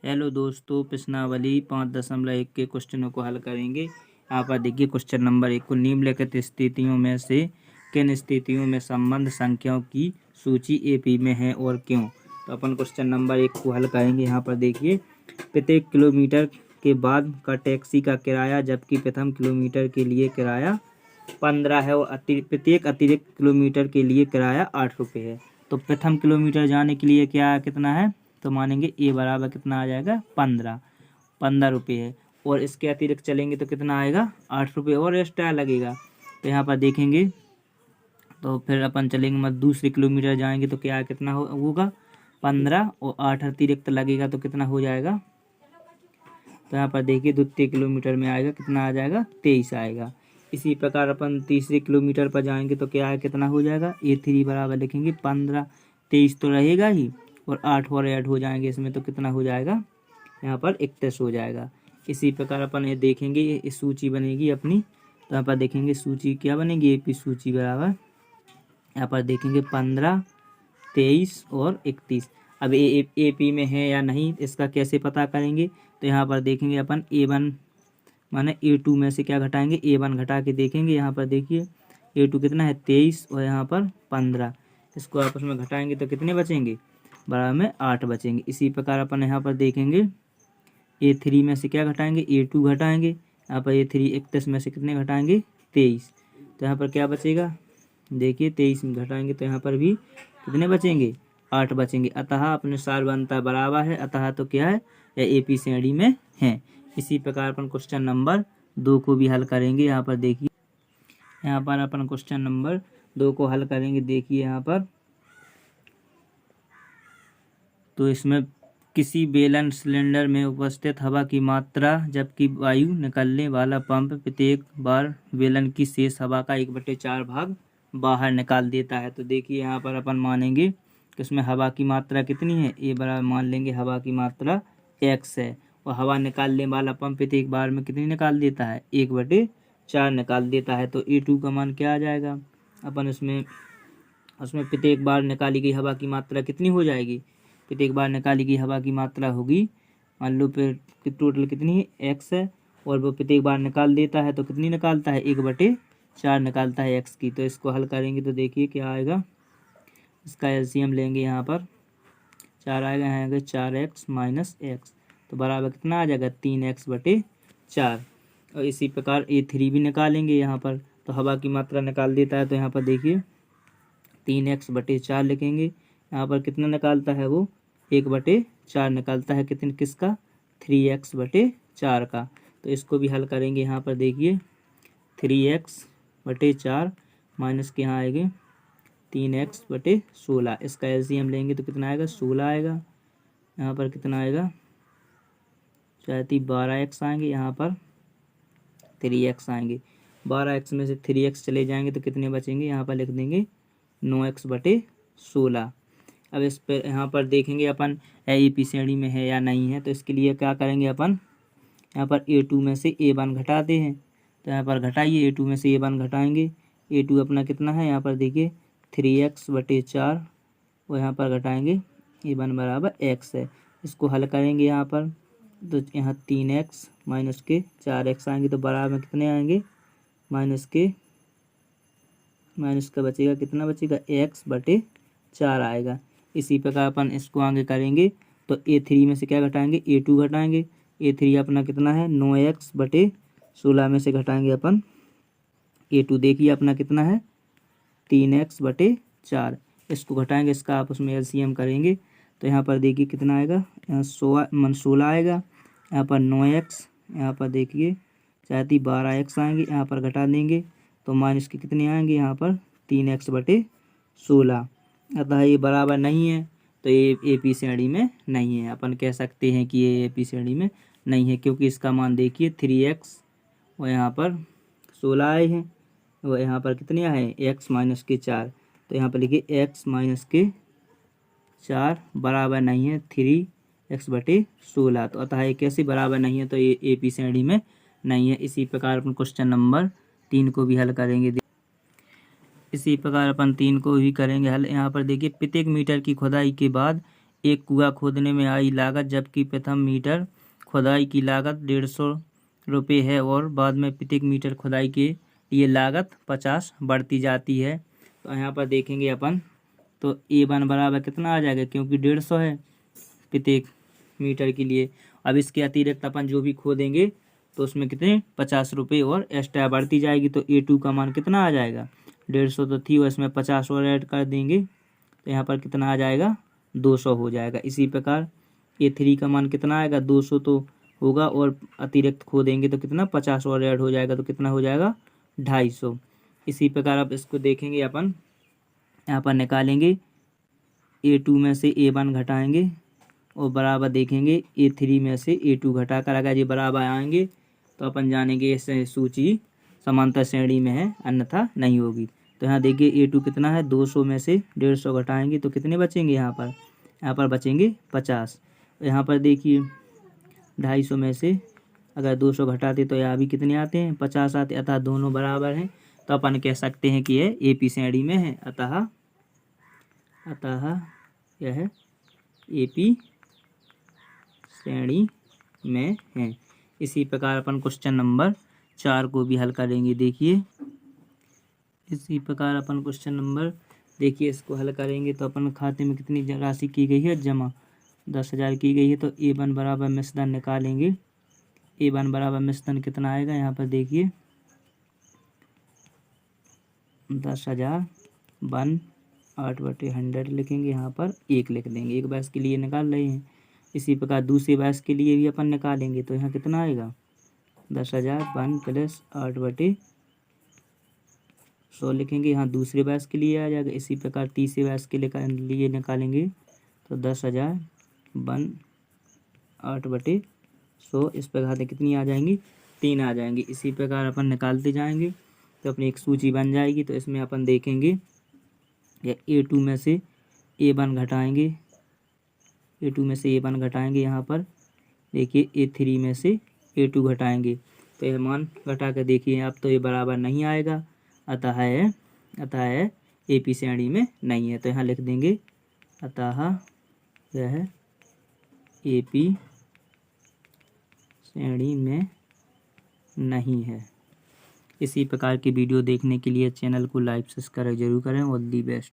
Hello दोस्तों, प्रश्नावली 5.1 के क्वेश्चनों को हल करेंगे। यहाँ पर देखिए क्वेश्चन नंबर 1 को निम्नलिखित स्थितियों में से किन स्थितियों में संबंध संख्याओं की सूची एपी में है और क्यों। तो अपन क्वेश्चन नंबर 1 को हल करेंगे। यहाँ पर देखिए प्रत्येक किलोमीटर के बाद का टैक्सी का किराया जबकि प्रथम किलोमीटर के लिए किराया 15 है और प्रत्येक अतिरिक्त किलोमीटर के लिए किराया 8 रुपये है। तो प्रथम किलोमीटर जाने के लिए क्या कितना है, तो मानेंगे ए बराबर कितना आ जाएगा 15 रुपये है। और इसके अतिरिक्त चलेंगे तो कितना आएगा 8 रुपये और एक्स्ट्रा लगेगा। तो यहाँ पर देखेंगे तो फिर अपन चलेंगे मत दूसरे किलोमीटर जाएंगे तो क्या कितना होगा 15 और 8 अतिरिक्त लगेगा तो कितना हो जाएगा। तो यहाँ पर देखिए द्वितीय किलोमीटर में आएगा कितना आ जाएगा 23 आएगा। इसी प्रकार अपन तीसरे किलोमीटर पर जाएंगे तो क्या है कितना हो जाएगा A3 बराबर लिखेंगे 15, 23 तो रहेगा ही और 8 और ऐड हो जाएंगे इसमें तो कितना हो जाएगा यहाँ पर 31 हो जाएगा। इसी प्रकार अपन ये देखेंगे इस सूची बनेगी अपनी। तो यहाँ पर देखेंगे सूची क्या बनेगी एपी सूची बराबर यहाँ पर देखेंगे 15, 23 और 31। अब एपी में है या नहीं इसका कैसे पता करेंगे। तो यहाँ पर देखेंगे अपन A1 माने A2 में से क्या घटाएंगे A1 घटा के देखेंगे। यहाँ पर देखिए A2 कितना है 23 और यहाँ पर 15, इसको आपस में घटाएंगे तो कितने बचेंगे बराबर में 8 बचेंगे। इसी प्रकार अपन यहाँ पर देखेंगे A3 में से क्या घटाएंगे A2 घटाएंगे। यहाँ पर A3 31 में से कितने घटाएंगे 23, तो यहाँ पर क्या बचेगा देखिए 23 में घटाएंगे तो यहाँ पर भी कितने बचेंगे 8 बचेंगे। अतः अपने सार बनता बराबर है, अतः तो क्या है यह एपी श्रेणी में है। इसी प्रकार अपन क्वेश्चन नंबर 2 को भी हल करेंगे। यहाँ पर देखिए यहाँ पर अपन क्वेश्चन नंबर 2 को हल करेंगे। देखिए यहाँ पर तो इसमें किसी बेलन सिलेंडर में उपस्थित हवा की मात्रा जबकि वायु निकलने वाला पंप प्रत्येक बार बेलन की शेष हवा का 1/4 भाग बाहर निकाल देता है। तो देखिए यहाँ पर अपन मानेंगे कि उसमें हवा की मात्रा कितनी है ए बराबर मान लेंगे हवा की मात्रा x है और हवा निकालने वाला पंप प्रत्येक बार में कितनी निकाल देता है 1/4 निकाल देता है। तो A2 का मान क्या आ जाएगा अपन उसमें प्रत्येक बार निकाली गई हवा की मात्रा कितनी हो जाएगी, प्रत्येक बार निकाली गई हवा की मात्रा होगी मान लो फिर टोटल कितनी है x है और वो प्रत्येक बार निकाल देता है तो कितनी निकालता है 1/4 निकालता है x की। तो इसको हल करेंगे तो देखिए क्या आएगा, इसका एलसीएम लेंगे यहाँ पर 4 आएगा, यहाँ आएगा 4x माइनस x तो बराबर कितना आ जाएगा 3x/4। और इसी प्रकार A3 भी निकालेंगे यहाँ पर तो हवा की मात्रा निकाल देता है तो यहाँ पर देखिए 3x/4 लिखेंगे। यहाँ पर कितना निकालता है वो 1/4 निकालता है कितने किसका 3x/4 का। तो इसको भी हल करेंगे। यहाँ पर देखिए 3x/4 माइनस के यहाँ आएंगे 3x/16, इसका एलसीएम लेंगे तो कितना आएगा 16 आएगा। यहाँ पर कितना आएगा शायद 12x आएंगे, यहाँ पर 3x आएंगे। 12x में से 3x चले जाएंगे तो कितने बचेंगे यहाँ पर लिख देंगे 9x/16। अब इस पर यहाँ पर देखेंगे अपन एपी श्रेणी में है या नहीं है। तो इसके लिए क्या करेंगे अपन यहाँ पर A2 में से A1 घटाते हैं। तो यहाँ पर घटाइए A2 में से A1 घटाएंगे। A2 अपना कितना है यहाँ पर देखिए 3x/4 और यहाँ पर घटाएंगे A1 बराबर x है। इसको हल करेंगे यहाँ पर तो यहाँ 3x माइनस के 4x आएंगे तो बराबर में कितने आएंगे माइनस का बचेगा कितना बचेगा x/4 आएगा। इसी प्रकार अपन इसको आगे करेंगे तो A3 में से क्या घटाएंगे A2 घटाएंगे। A3 अपना कितना है 9x/16 में से घटाएंगे अपन A2 देखिए अपना कितना है 3x/4, इसको घटाएंगे इसका आपस में एलसीएम करेंगे तो यहाँ पर देखिए कितना आएगा यहाँ 16 आएगा, यहाँ पर 9x, यहाँ पर देखिए चाहती 12x आएंगे, यहाँ पर घटा देंगे तो माइनस के कितने आएंगे यहाँ पर 3x/16। अतः ये बराबर नहीं है तो ये एपी श्रेणी में नहीं है। अपन कह सकते हैं कि ये एपी श्रेणी में नहीं है क्योंकि इसका मान देखिए 3x और यहाँ पर 16 आए हैं और यहाँ पर कितने आए हैं x माइनस के 4। तो यहाँ पर लिखिए x माइनस के 4 बराबर नहीं है 3x/16। तो अतः ये कैसे बराबर नहीं है तो ये एपी श्रेणी में नहीं है। इसी प्रकार अपन क्वेश्चन नंबर 3 को भी हल करेंगे। इसी प्रकार अपन 3 को भी करेंगे हल। यहाँ पर देखिए प्रत्येक मीटर की खुदाई के बाद एक कुआं खोदने में आई लागत, जबकि प्रथम मीटर खुदाई की लागत 150 रुपये है और बाद में प्रत्येक मीटर खुदाई के लिए लागत 50 बढ़ती जाती है। तो यहाँ पर देखेंगे अपन, तो A1 बराबर कितना आ जाएगा, क्योंकि 150 है प्रत्येक मीटर के लिए। अब इसके अतिरिक्त अपन जो भी खोदेंगे तो उसमें कितने 50 रुपये और एक्स्ट्रा बढ़ती जाएगी। तो A2 का मान कितना आ जाएगा, 150 तो थी और इसमें 50 और ऐड कर देंगे तो यहाँ पर कितना आ जाएगा, 200 हो जाएगा। इसी प्रकार A3 का मान कितना आएगा, 200 तो होगा और अतिरिक्त खोदेंगे तो कितना 50 और ऐड हो जाएगा तो कितना हो जाएगा, 250। इसी प्रकार अब इसको देखेंगे अपन, यहाँ पर निकालेंगे A2 में से A1 घटाएंगे और बराबर देखेंगे A3 में से A2 घटा कर अगर ये बराबर आएंगे तो अपन जानेंगे इस सूची समांतर श्रेणी में है, अन्यथा नहीं होगी। तो यहाँ देखिए A2 कितना है, 200 में से 150 घटाएंगे तो कितने बचेंगे, यहाँ पर बचेंगे 50। यहाँ पर देखिए 250 में से अगर 200 घटाते तो यहाँ भी कितने आते हैं, 50 आते, अतः दोनों बराबर हैं। तो अपन कह सकते हैं कि यह AP श्रेणी में है, अतः यह AP श्रेणी में है। इसी प्रकार अपन क्वेश्चन नंबर 4 को भी हल करेंगे। देखिए इसी प्रकार अपन क्वेश्चन नंबर देखिए इसको हल करेंगे तो अपन खाते में कितनी राशि की गई है, जमा 10,000 की गई है। तो A1 बराबर मिश्रण निकालेंगे। A1 बराबर मिश्रण कितना आएगा, यहाँ पर देखिए 10,000 1 8/100 लिखेंगे, यहाँ पर 1 लिख देंगे, एक बैच के लिए निकाल रहे हैं। इसी प्रकार दूसरे बैच के लिए भी अपन निकालेंगे तो यहाँ कितना आएगा, 10,000 1 + 8/100 लिखेंगे, यहाँ दूसरे बैच के लिए आ जाएगा। इसी प्रकार तीसरे बैच के लिए निकालेंगे तो 10,000 1 8/100, इस प्रकार से कितनी आ जाएंगी, 3 आ जाएंगी। इसी प्रकार अपन निकालते जाएंगे तो अपनी एक सूची बन जाएगी। तो इसमें अपन देखेंगे या A2 में से A1 घटाएंगे, A2 में से A1 घटाएंगे, यहाँ पर देखिए A3 में से A2 घटाएंगे तो यह मान घटा कर देखिए अब तो ये बराबर नहीं आएगा, अतः यह AP श्रेणी में नहीं है। तो यहाँ लिख देंगे अतः यह AP श्रेणी में नहीं है। इसी प्रकार की वीडियो देखने के लिए चैनल को लाइक सब्सक्राइब जरूर करें। All the best.